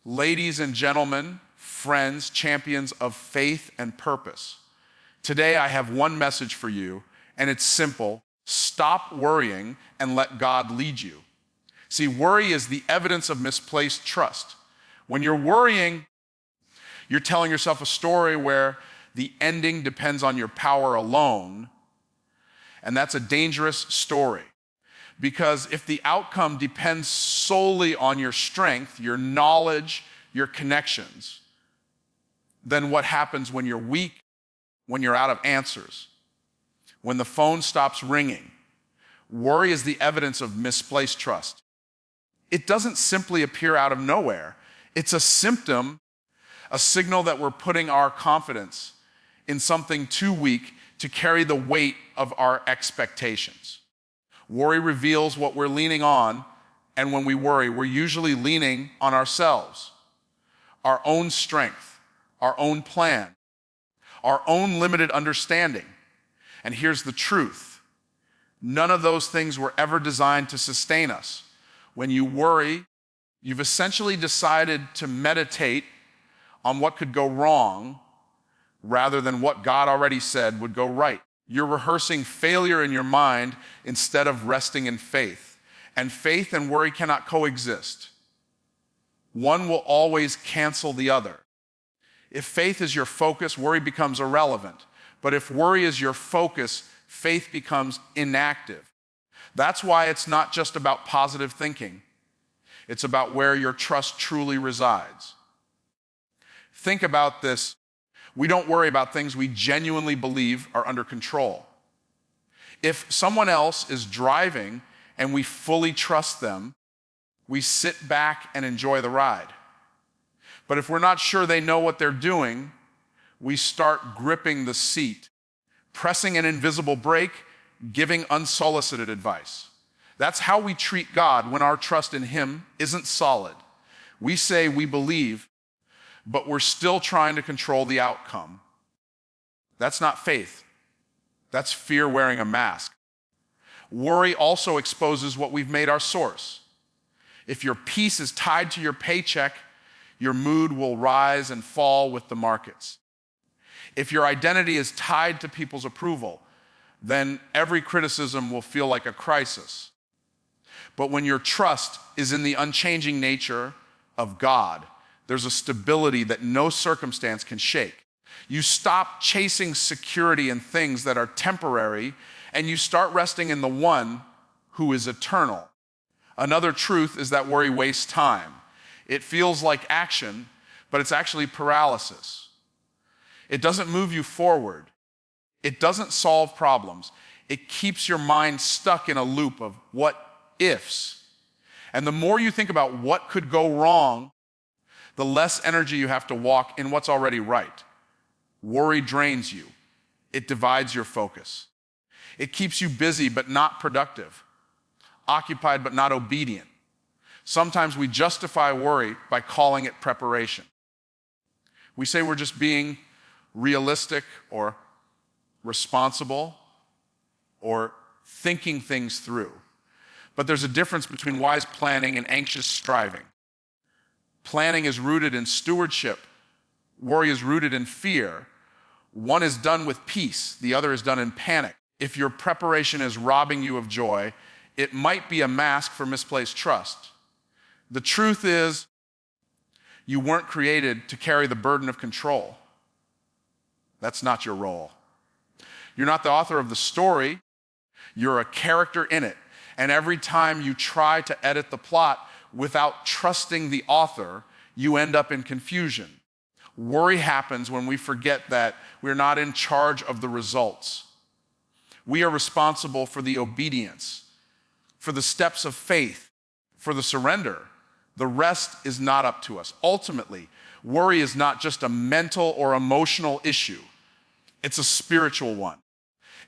Ladies and gentlemen, friends, champions of faith and purpose, today I have one message for you, and it's simple. Stop worrying and let God lead you. See, worry is the evidence of misplaced trust. When you're worrying, you're telling yourself a story where the ending depends on your power alone, and that's a dangerous story. Because if the outcome depends solely on your strength, your knowledge, your connections, then what happens when you're weak, when you're out of answers, when the phone stops ringing? Worry is the evidence of misplaced trust. It doesn't simply appear out of nowhere. It's a symptom, a signal that we're putting our confidence in something too weak to carry the weight of our expectations. Worry reveals what we're leaning on, and when we worry, we're usually leaning on ourselves, our own strength, our own plan, our own limited understanding. And here's the truth. None of those things were ever designed to sustain us. When you worry, you've essentially decided to meditate on what could go wrong rather than what God already said would go right. You're rehearsing failure in your mind instead of resting in faith. And faith and worry cannot coexist. One will always cancel the other. If faith is your focus, worry becomes irrelevant. But if worry is your focus, faith becomes inactive. That's why it's not just about positive thinking. It's about where your trust truly resides. Think about this. We don't worry about things we genuinely believe are under control. If someone else is driving and we fully trust them, we sit back and enjoy the ride. But if we're not sure they know what they're doing, we start gripping the seat, pressing an invisible brake, giving unsolicited advice. That's how we treat God when our trust in Him isn't solid. We say we believe, but we're still trying to control the outcome. That's not faith. That's fear wearing a mask. Worry also exposes what we've made our source. If your peace is tied to your paycheck, your mood will rise and fall with the markets. If your identity is tied to people's approval, then every criticism will feel like a crisis. But when your trust is in the unchanging nature of God, there's a stability that no circumstance can shake. You stop chasing security in things that are temporary, and you start resting in the one who is eternal. Another truth is that worry wastes time. It feels like action, but it's actually paralysis. It doesn't move you forward. It doesn't solve problems. It keeps your mind stuck in a loop of what ifs. And the more you think about what could go wrong, the less energy you have to walk in what's already right. Worry drains you. It divides your focus. It keeps you busy but not productive, occupied but not obedient. Sometimes we justify worry by calling it preparation. We say we're just being realistic or responsible or thinking things through. But there's a difference between wise planning and anxious striving. Planning is rooted in stewardship. Worry is rooted in fear. One is done with peace. The other is done in panic. If your preparation is robbing you of joy, it might be a mask for misplaced trust. The truth is, you weren't created to carry the burden of control. That's not your role. You're not the author of the story. You're a character in it. And every time you try to edit the plot without trusting the author, you end up in confusion. Worry happens when we forget that we're not in charge of the results. We are responsible for the obedience, for the steps of faith, for the surrender. The rest is not up to us. Ultimately, worry is not just a mental or emotional issue. It's a spiritual one.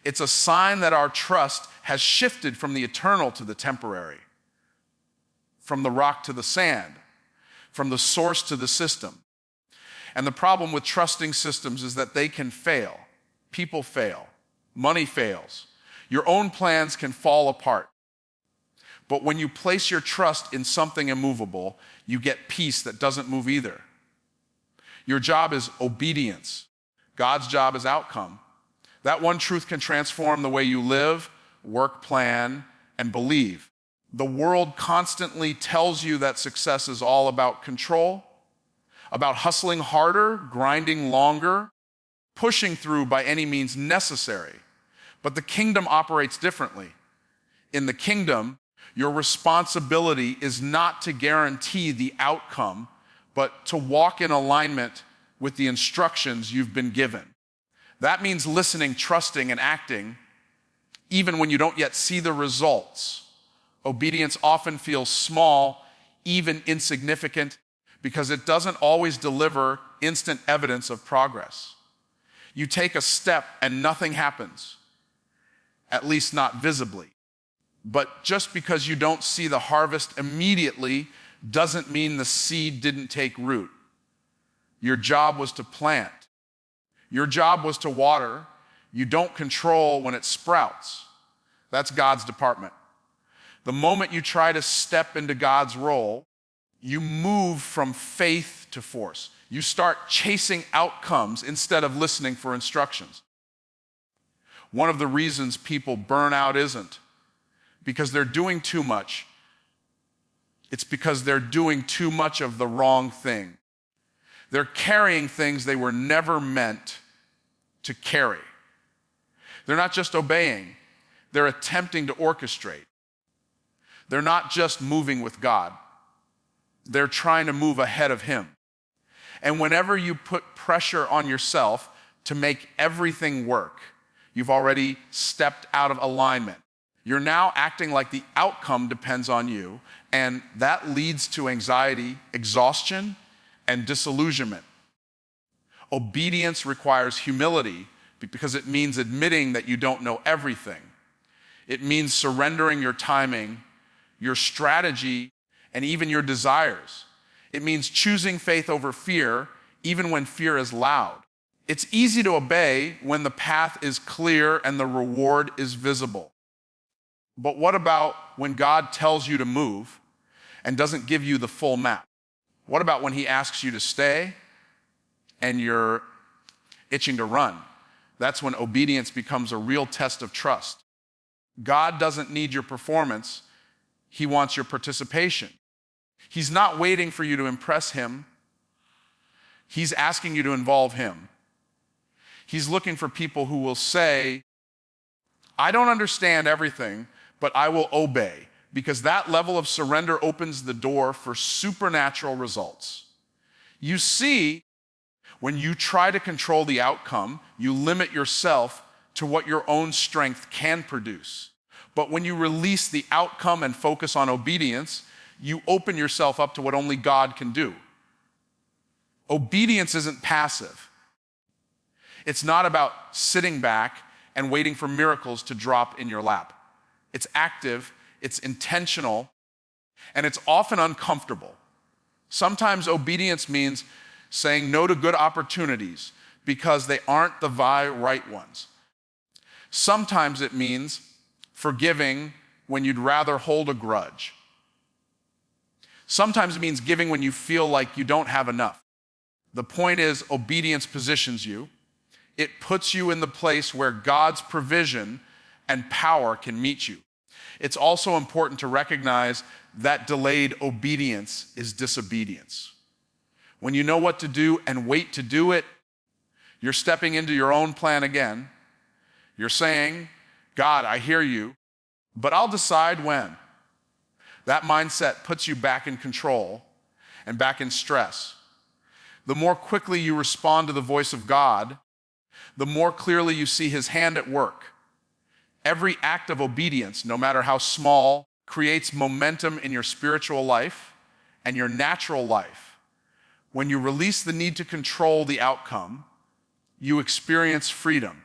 It's a sign that our trust has shifted from the eternal to the temporary, from the rock to the sand, from the source to the system. And the problem with trusting systems is that they can fail. People fail. Money fails. Your own plans can fall apart. But when you place your trust in something immovable, you get peace that doesn't move either. Your job is obedience. God's job is outcome. That one truth can transform the way you live, work, plan, and believe. The world constantly tells you that success is all about control, about hustling harder, grinding longer, pushing through by any means necessary. But the kingdom operates differently. In the kingdom, your responsibility is not to guarantee the outcome, but to walk in alignment with the instructions you've been given. That means listening, trusting, and acting, even when you don't yet see the results. Obedience often feels small, even insignificant, because it doesn't always deliver instant evidence of progress. You take a step and nothing happens, at least not visibly. But just because you don't see the harvest immediately doesn't mean the seed didn't take root. Your job was to plant. Your job was to water. You don't control when it sprouts. That's God's department. The moment you try to step into God's role, you move from faith to force. You start chasing outcomes instead of listening for instructions. One of the reasons people burn out isn't because they're doing too much. It's because they're doing too much of the wrong thing. They're carrying things they were never meant to carry. They're not just obeying, they're attempting to orchestrate. They're not just moving with God, they're trying to move ahead of Him. And whenever you put pressure on yourself to make everything work, you've already stepped out of alignment. You're now acting like the outcome depends on you, and that leads to anxiety, exhaustion, and disillusionment. Obedience requires humility because it means admitting that you don't know everything. It means surrendering your timing, your strategy, and even your desires. It means choosing faith over fear, even when fear is loud. It's easy to obey when the path is clear and the reward is visible. But what about when God tells you to move and doesn't give you the full map? What about when He asks you to stay and you're itching to run? That's when obedience becomes a real test of trust. God doesn't need your performance. He wants your participation. He's not waiting for you to impress Him. He's asking you to involve Him. He's looking for people who will say, I don't understand everything, but I will obey, because that level of surrender opens the door for supernatural results. You see, when you try to control the outcome, you limit yourself to what your own strength can produce. But when you release the outcome and focus on obedience, you open yourself up to what only God can do. Obedience isn't passive. It's not about sitting back and waiting for miracles to drop in your lap. It's active, it's intentional, and it's often uncomfortable. Sometimes obedience means saying no to good opportunities because they aren't the right ones. Sometimes it means forgiving when you'd rather hold a grudge. Sometimes it means giving when you feel like you don't have enough. The point is, obedience positions you. It puts you in the place where God's provision and power can meet you. It's also important to recognize that delayed obedience is disobedience. When you know what to do and wait to do it, you're stepping into your own plan again. You're saying, God, I hear you, but I'll decide when. That mindset puts you back in control and back in stress. The more quickly you respond to the voice of God, the more clearly you see His hand at work. Every act of obedience, no matter how small, creates momentum in your spiritual life and your natural life. When you release the need to control the outcome, you experience freedom.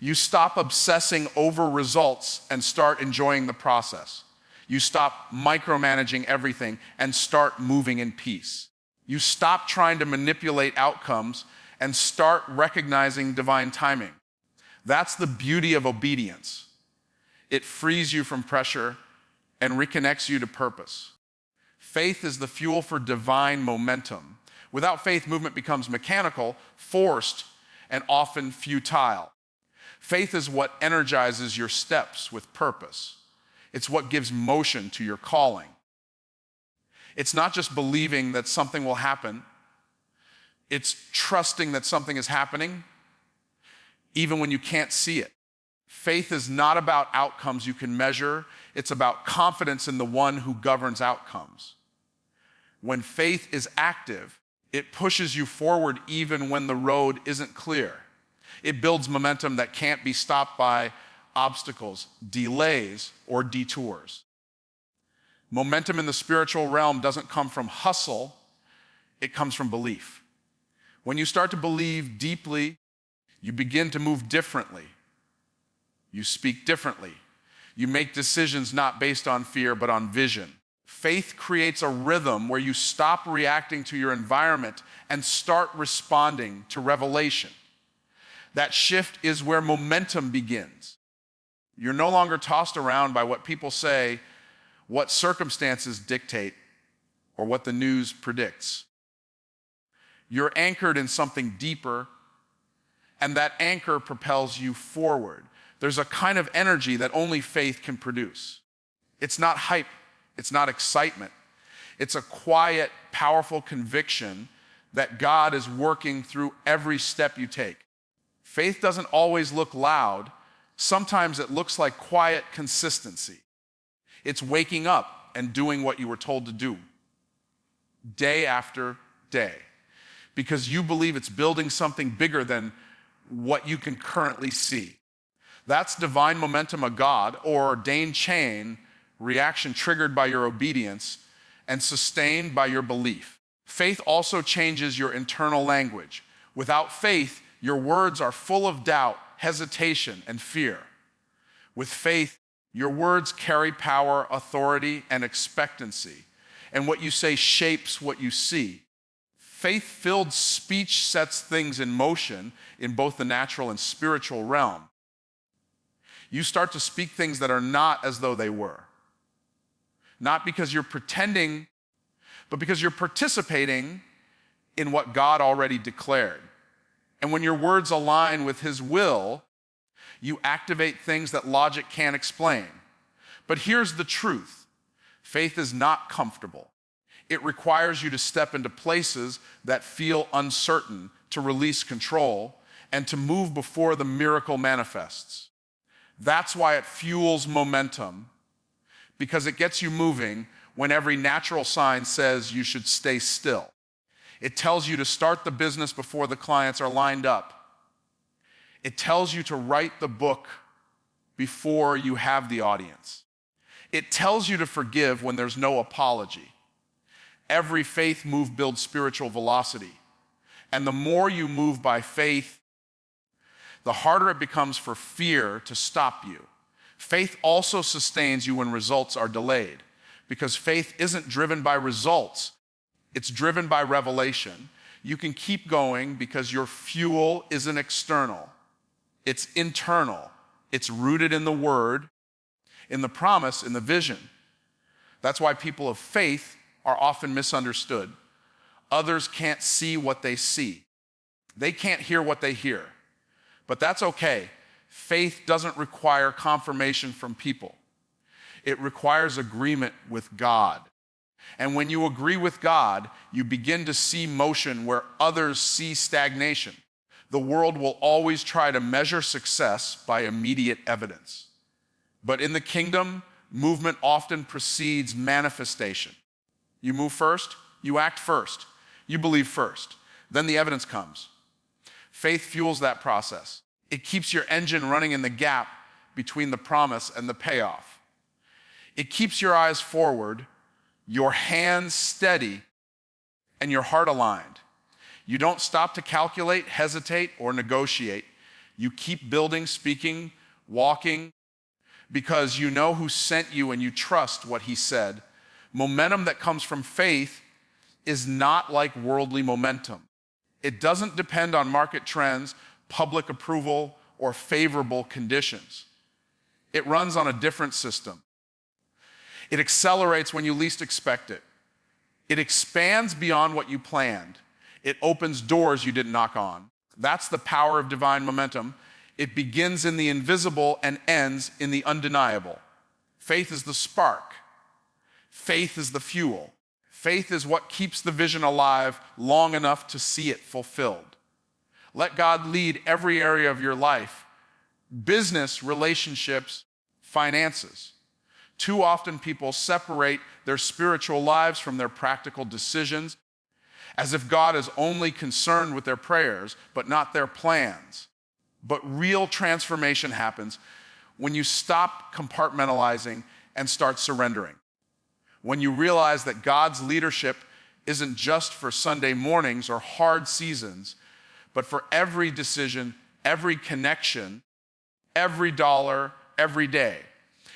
You stop obsessing over results and start enjoying the process. You stop micromanaging everything and start moving in peace. You stop trying to manipulate outcomes and start recognizing divine timing. That's the beauty of obedience. It frees you from pressure and reconnects you to purpose. Faith is the fuel for divine momentum. Without faith, movement becomes mechanical, forced, and often futile. Faith is what energizes your steps with purpose. It's what gives motion to your calling. It's not just believing that something will happen. It's trusting that something is happening, even when you can't see it. Faith is not about outcomes you can measure. It's about confidence in the one who governs outcomes. When faith is active, it pushes you forward even when the road isn't clear. It builds momentum that can't be stopped by obstacles, delays, or detours. Momentum in the spiritual realm doesn't come from hustle, it comes from belief. When you start to believe deeply, you begin to move differently. You speak differently. You make decisions not based on fear, but on vision. Faith creates a rhythm where you stop reacting to your environment and start responding to revelation. That shift is where momentum begins. You're no longer tossed around by what people say, what circumstances dictate, or what the news predicts. You're anchored in something deeper, and that anchor propels you forward. There's a kind of energy that only faith can produce. It's not hype, it's not excitement. It's a quiet, powerful conviction that God is working through every step you take. Faith doesn't always look loud. Sometimes it looks like quiet consistency. It's waking up and doing what you were told to do, day after day, because you believe it's building something bigger than what you can currently see. That's divine momentum, a God or ordained chain reaction triggered by your obedience and sustained by your belief. Faith also changes your internal language. Without faith, your words are full of doubt, hesitation, and fear. With faith, your words carry power, authority, and expectancy. And what you say shapes what you see. Faith-filled speech sets things in motion in both the natural and spiritual realm. You start to speak things that are not as though they were. Not because you're pretending, but because you're participating in what God already declared. And when your words align with His will, you activate things that logic can't explain. But here's the truth. Faith is not comfortable. It requires you to step into places that feel uncertain, to release control, and to move before the miracle manifests. That's why it fuels momentum, because it gets you moving when every natural sign says you should stay still. It tells you to start the business before the clients are lined up. It tells you to write the book before you have the audience. It tells you to forgive when there's no apology. Every faith move builds spiritual velocity. And the more you move by faith, the harder it becomes for fear to stop you. Faith also sustains you when results are delayed, because faith isn't driven by results. It's driven by revelation. You can keep going because your fuel isn't external. It's internal. It's rooted in the Word, in the promise, in the vision. That's why people of faith are often misunderstood. Others can't see what they see. They can't hear what they hear. But that's okay. Faith doesn't require confirmation from people. It requires agreement with God. And when you agree with God, you begin to see motion where others see stagnation. The world will always try to measure success by immediate evidence. But in the kingdom, movement often precedes manifestation. You move first, you act first, you believe first. Then the evidence comes. Faith fuels that process. It keeps your engine running in the gap between the promise and the payoff. It keeps your eyes forward, your hands steady, and your heart aligned. You don't stop to calculate, hesitate, or negotiate. You keep building, speaking, walking, because you know who sent you and you trust what He said. Momentum that comes from faith is not like worldly momentum. It doesn't depend on market trends, public approval, or favorable conditions. It runs on a different system. It accelerates when you least expect it. It expands beyond what you planned. It opens doors you didn't knock on. That's the power of divine momentum. It begins in the invisible and ends in the undeniable. Faith is the spark. Faith is the fuel. Faith is what keeps the vision alive long enough to see it fulfilled. Let God lead every area of your life: business, relationships, finances. Too often people separate their spiritual lives from their practical decisions, as if God is only concerned with their prayers, but not their plans. But real transformation happens when you stop compartmentalizing and start surrendering. When you realize that God's leadership isn't just for Sunday mornings or hard seasons, but for every decision, every connection, every dollar, every day.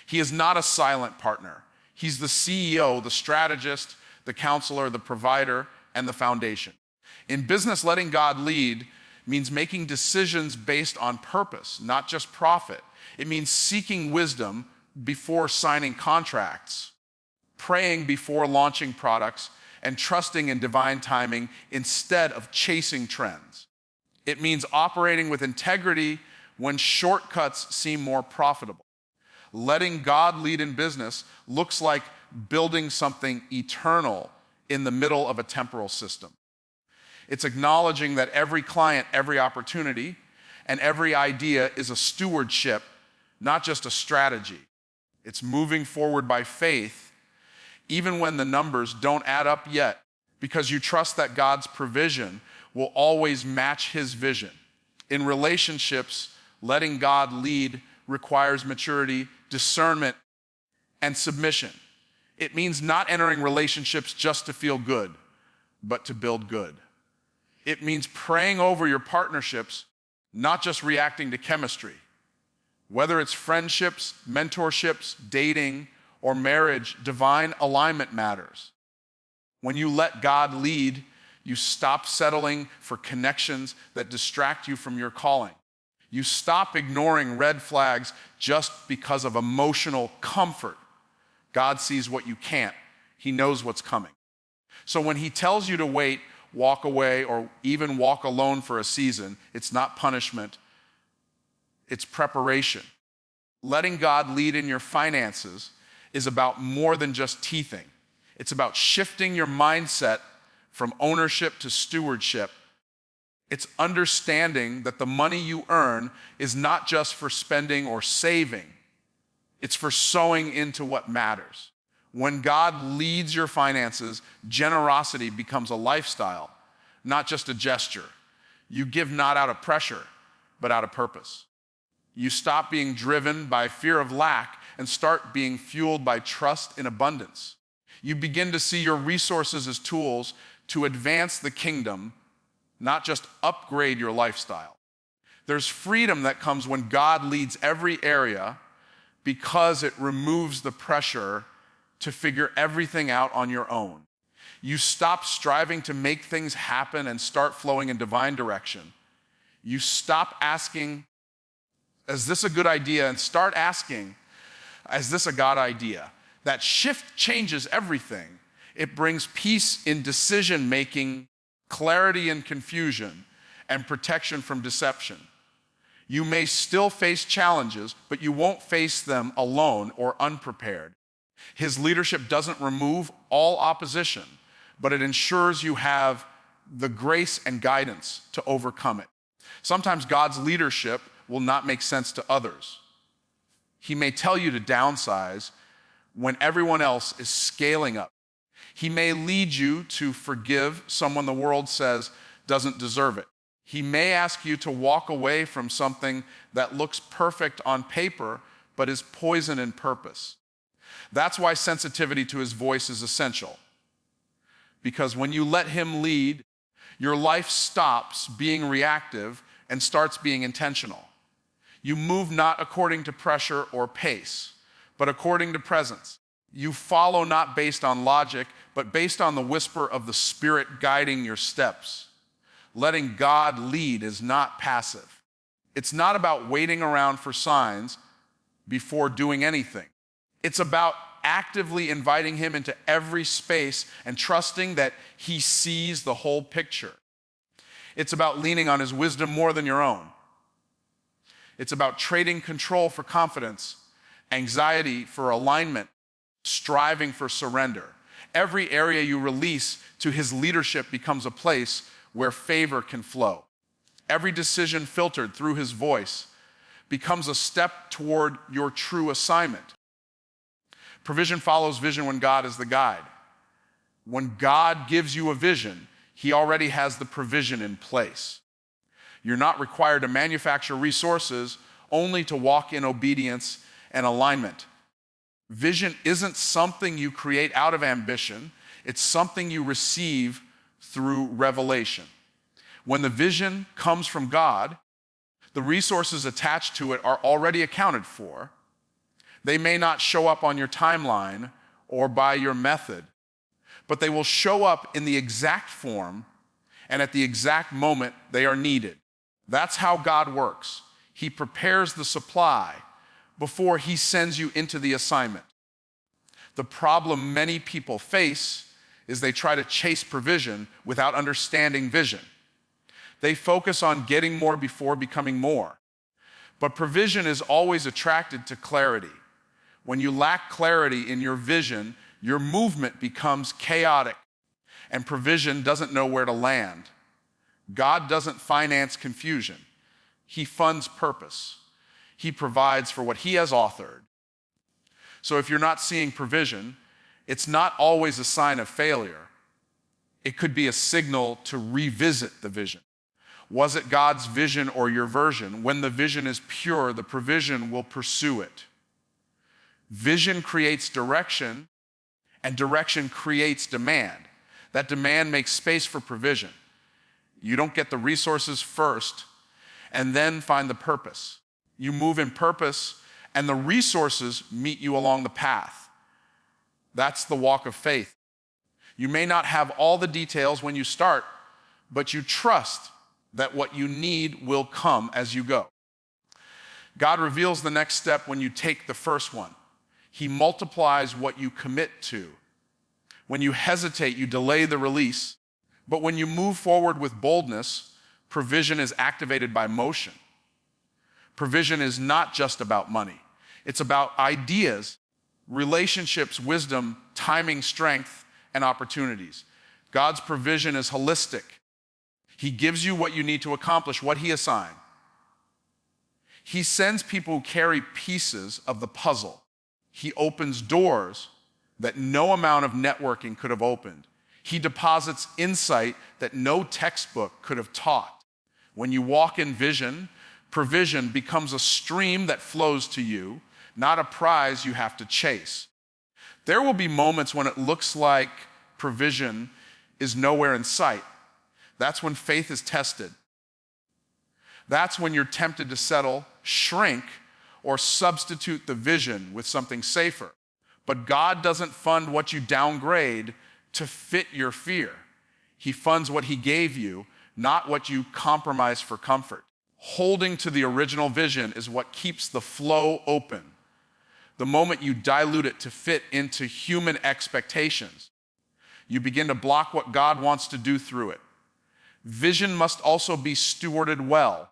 He is not a silent partner. He's the CEO, the strategist, the counselor, the provider, and the foundation. In business, letting God lead means making decisions based on purpose, not just profit. It means seeking wisdom before signing contracts, praying before launching products, and trusting in divine timing instead of chasing trends. It means operating with integrity when shortcuts seem more profitable. Letting God lead in business looks like building something eternal in the middle of a temporal system. It's acknowledging that every client, every opportunity, and every idea is a stewardship, not just a strategy. It's moving forward by faith, even when the numbers don't add up yet, because you trust that God's provision will always match His vision. In relationships, letting God lead requires maturity, discernment, and submission. It means not entering relationships just to feel good, but to build good. It means praying over your partnerships, not just reacting to chemistry. Whether it's friendships, mentorships, dating, or marriage, divine alignment matters. When you let God lead, you stop settling for connections that distract you from your calling. You stop ignoring red flags just because of emotional comfort. God sees what you can't. He knows what's coming. So when He tells you to wait, walk away, or even walk alone for a season, it's not punishment, it's preparation. Letting God lead in your finances is about more than just teething. It's about shifting your mindset from ownership to stewardship. It's understanding that the money you earn is not just for spending or saving. It's for sowing into what matters. When God leads your finances, generosity becomes a lifestyle, not just a gesture. You give not out of pressure, but out of purpose. You stop being driven by fear of lack and start being fueled by trust in abundance. You begin to see your resources as tools to advance the kingdom, not just upgrade your lifestyle. There's freedom that comes when God leads every area because it removes the pressure to figure everything out on your own. You stop striving to make things happen and start flowing in divine direction. You stop asking, is this a good idea? And start asking, is this a God idea? That shift changes everything. It brings peace in decision-making, clarity in confusion, and protection from deception. You may still face challenges, but you won't face them alone or unprepared. His leadership doesn't remove all opposition, but it ensures you have the grace and guidance to overcome it. Sometimes God's leadership will not make sense to others. He may tell you to downsize when everyone else is scaling up. He may lead you to forgive someone the world says doesn't deserve it. He may ask you to walk away from something that looks perfect on paper, but is poison in purpose. That's why sensitivity to His voice is essential. Because when you let Him lead, your life stops being reactive and starts being intentional. You move not according to pressure or pace, but according to presence. You follow not based on logic, but based on the whisper of the Spirit guiding your steps. Letting God lead is not passive. It's not about waiting around for signs before doing anything. It's about actively inviting him into every space and trusting that he sees the whole picture. It's about leaning on his wisdom more than your own. It's about trading control for confidence, anxiety for alignment, striving for surrender. Every area you release to his leadership becomes a place where favor can flow. Every decision filtered through his voice becomes a step toward your true assignment. Provision follows vision when God is the guide. When God gives you a vision, he already has the provision in place. You're not required to manufacture resources, only to walk in obedience and alignment. Vision isn't something you create out of ambition. It's something you receive through revelation. When the vision comes from God, the resources attached to it are already accounted for. They may not show up on your timeline or by your method, but they will show up in the exact form and at the exact moment they are needed. That's how God works. He prepares the supply before he sends you into the assignment. The problem many people face is they try to chase provision without understanding vision. They focus on getting more before becoming more. But provision is always attracted to clarity. When you lack clarity in your vision, your movement becomes chaotic, and provision doesn't know where to land. God doesn't finance confusion. He funds purpose. He provides for what he has authored. So if you're not seeing provision, it's not always a sign of failure. It could be a signal to revisit the vision. Was it God's vision or your version? When the vision is pure, the provision will pursue it. Vision creates direction, and direction creates demand. That demand makes space for provision. You don't get the resources first and then find the purpose. You move in purpose, and the resources meet you along the path. That's the walk of faith. You may not have all the details when you start, but you trust that what you need will come as you go. God reveals the next step when you take the first one. He multiplies what you commit to. When you hesitate, you delay the release. But when you move forward with boldness, provision is activated by motion. Provision is not just about money. It's about ideas, relationships, wisdom, timing, strength, and opportunities. God's provision is holistic. He gives you what you need to accomplish what he assigned. He sends people who carry pieces of the puzzle. He opens doors that no amount of networking could have opened. He deposits insight that no textbook could have taught. When you walk in vision, provision becomes a stream that flows to you, not a prize you have to chase. There will be moments when it looks like provision is nowhere in sight. That's when faith is tested. That's when you're tempted to settle, shrink, or substitute the vision with something safer. But God doesn't fund what you downgrade to fit your fear. He funds what he gave you, not what you compromise for comfort. Holding to the original vision is what keeps the flow open. The moment you dilute it to fit into human expectations, you begin to block what God wants to do through it. Vision must also be stewarded well.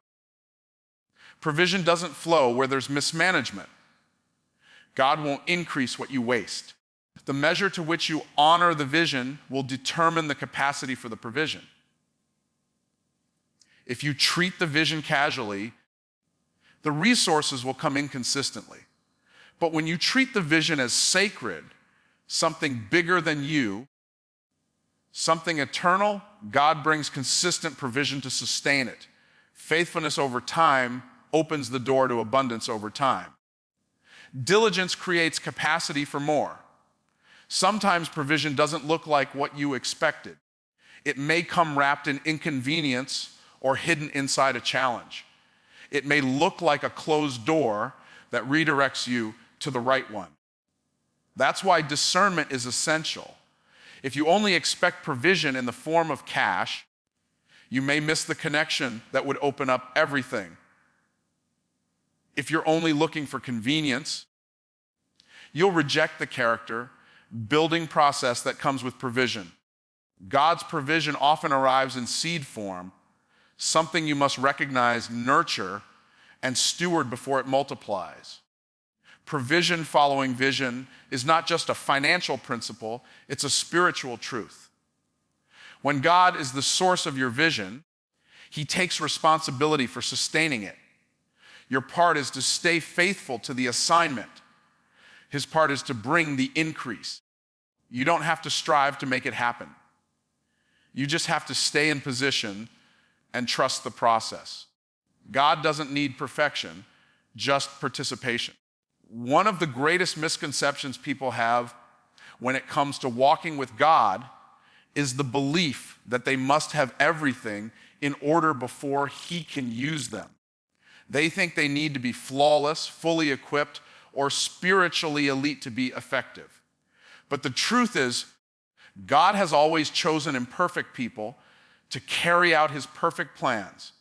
Provision doesn't flow where there's mismanagement. God won't increase what you waste. The measure to which you honor the vision will determine the capacity for the provision. If you treat the vision casually, the resources will come inconsistently. But when you treat the vision as sacred, something bigger than you, something eternal, God brings consistent provision to sustain it. Faithfulness over time opens the door to abundance over time. Diligence creates capacity for more. Sometimes provision doesn't look like what you expected. It may come wrapped in inconvenience or hidden inside a challenge. It may look like a closed door that redirects you to the right one. That's why discernment is essential. If you only expect provision in the form of cash, you may miss the connection that would open up everything. If you're only looking for convenience, you'll reject the character building process that comes with provision. God's provision often arrives in seed form, something you must recognize, nurture, and steward before it multiplies. Provision following vision is not just a financial principle, it's a spiritual truth. When God is the source of your vision, He takes responsibility for sustaining it. Your part is to stay faithful to the assignment. His part is to bring the increase. You don't have to strive to make it happen. You just have to stay in position and trust the process. God doesn't need perfection, just participation. One of the greatest misconceptions people have when it comes to walking with God is the belief that they must have everything in order before He can use them. They think they need to be flawless, fully equipped, or spiritually elite to be effective. But the truth is, God has always chosen imperfect people to carry out His perfect plans.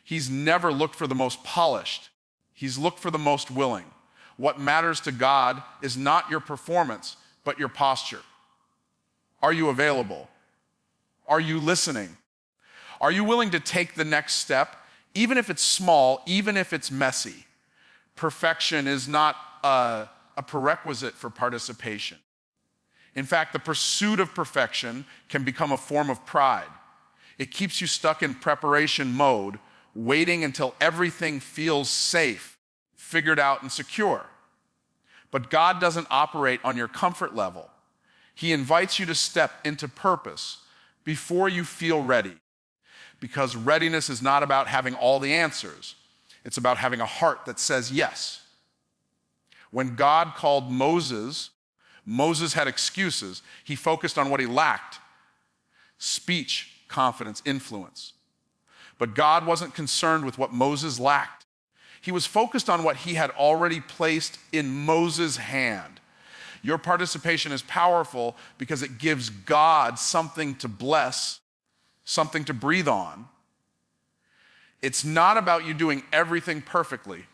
He's never looked for the most polished. He's looked for the most willing. What matters to God is not your performance, but your posture. Are you available? Are you listening? Are you willing to take the next step, even if it's small, even if it's messy? Perfection is not a prerequisite for participation. In fact, the pursuit of perfection can become a form of pride. It keeps you stuck in preparation mode, waiting until everything feels safe, figured out, and secure. But God doesn't operate on your comfort level. He invites you to step into purpose before you feel ready. Because readiness is not about having all the answers. It's about having a heart that says yes. When God called Moses, Moses had excuses. He focused on what he lacked: speech, confidence, influence. But God wasn't concerned with what Moses lacked. He was focused on what He had already placed in Moses' hand. Your participation is powerful because it gives God something to bless, something to breathe on. It's not about you doing everything perfectly.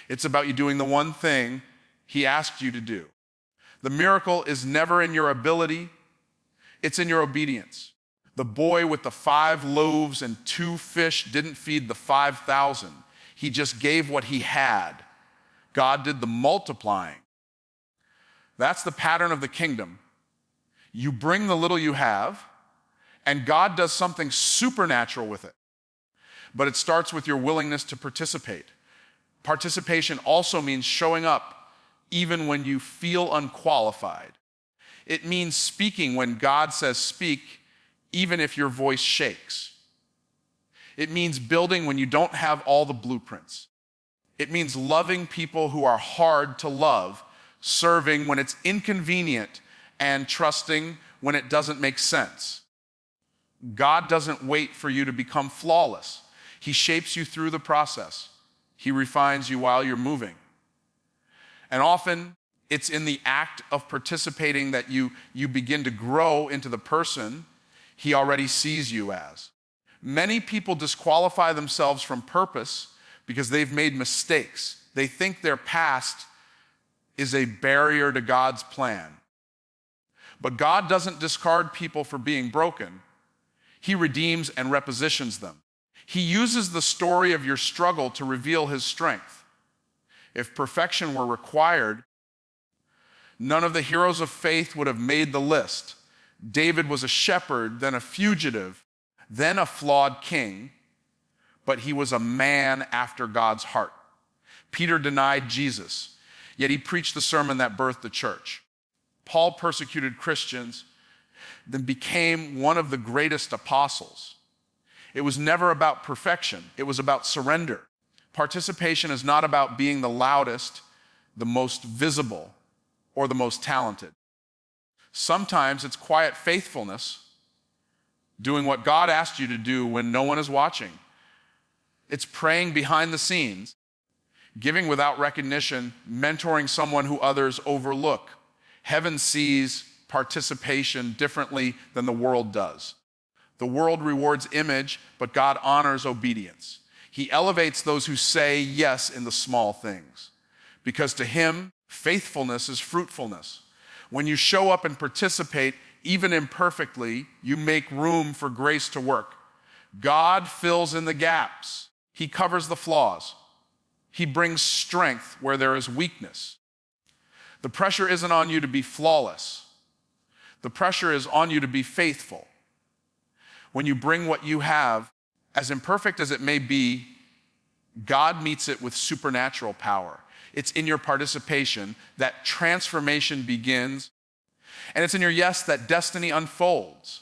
It's about you doing the one thing He asked you to do. The miracle is never in your ability, it's in your obedience. The boy with the 5 loaves and 2 fish didn't feed the 5,000. He just gave what he had. God did the multiplying. That's the pattern of the kingdom. You bring the little you have, and God does something supernatural with it. But it starts with your willingness to participate. Participation also means showing up even when you feel unqualified. It means speaking when God says speak, even if your voice shakes. It means building when you don't have all the blueprints. It means loving people who are hard to love, serving when it's inconvenient, and trusting when it doesn't make sense. God doesn't wait for you to become flawless. He shapes you through the process. He refines you while you're moving. And often, it's in the act of participating that you begin to grow into the person He already sees you as. Many people disqualify themselves from purpose because they've made mistakes. They think their past is a barrier to God's plan. But God doesn't discard people for being broken. He redeems and repositions them. He uses the story of your struggle to reveal His strength. If perfection were required, none of the heroes of faith would have made the list. David was a shepherd, then a fugitive, then a flawed king, but he was a man after God's heart. Peter denied Jesus, yet he preached the sermon that birthed the church. Paul persecuted Christians, then became one of the greatest apostles. It was never about perfection. It was about surrender. Participation is not about being the loudest, the most visible, or the most talented. Sometimes it's quiet faithfulness, doing what God asked you to do when no one is watching. It's praying behind the scenes, giving without recognition, mentoring someone who others overlook. Heaven sees participation differently than the world does. The world rewards image, but God honors obedience. He elevates those who say yes in the small things, because to Him, Faithfulness is fruitfulness. When you show up and participate, even imperfectly, you make room for grace to work. God fills in the gaps. He covers the flaws. He brings strength where there is weakness. The pressure isn't on you to be flawless. The pressure is on you to be faithful. When you bring what you have, as imperfect as it may be, God meets it with supernatural power. It's in your participation that transformation begins, and it's in your yes that destiny unfolds.